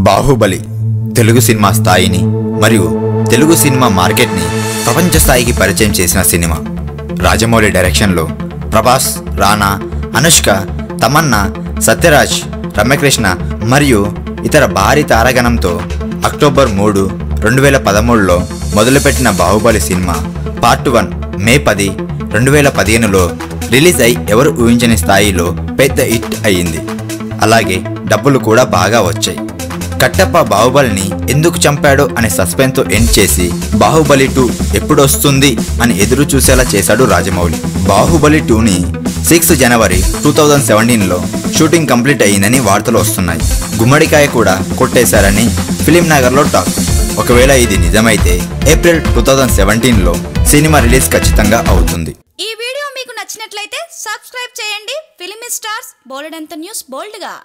Baahubali Telugu cinema స్థాయిని మరియు Telugu cinema మార్కెట్ని ప్రపంచ స్థాయికి పరిచయం చేసిన సినిమా. రాజమౌళి డైరెక్షన్లో ప్రభాస్, రానా, అనుష్క, తమన్నా, సత్యరాజ్, రమ్యకృష్ణ మరియు ఇతర భారీ తారాగణంతో అక్టోబర్ 3, 2013లో మొదలుపెట్టిన బాహుబలి సినిమా పార్ట్ 1 మే 10, 2015లో రిలీజ్ అయి ఎవరు ఊహించని స్థాయిలో పెద్ద హిట్ అయ్యింది. అలాగే డబ్బులు కూడా బాగా వచ్చాయి. కట్టప్ప బాహుబలిని ఎందుకు చంపాడో అనే సస్పెన్స్తో ఎండ్ చేసి బాహుబలి 2 ఎప్పుడు వస్తుంది అని ఎదురు చూసేలా చేశాడు రాజమౌళి. బాహుబలి 2ని 6 జనవరి 2017లో షూటింగ్ కంప్లీట్ అయ్యిందని వార్తలు వస్తున్నాయి. గుమ్మడికాయ కూడా కొట్టేశారని ఫిలిం నగర్లో టాక్. ఒకవేళ ఇది నిజమైతే ఏప్రిల్ 2017లో సినిమా రిలీజ్ ఖచ్చితంగా అవుతుంది. ఈ వీడియో మీకు నచ్చినట్లయితే సబ్స్క్రైబ్ చేయండి. ఫిలిం స్టార్స్ బోలెడంత న్యూస్ బోల్డ్గా.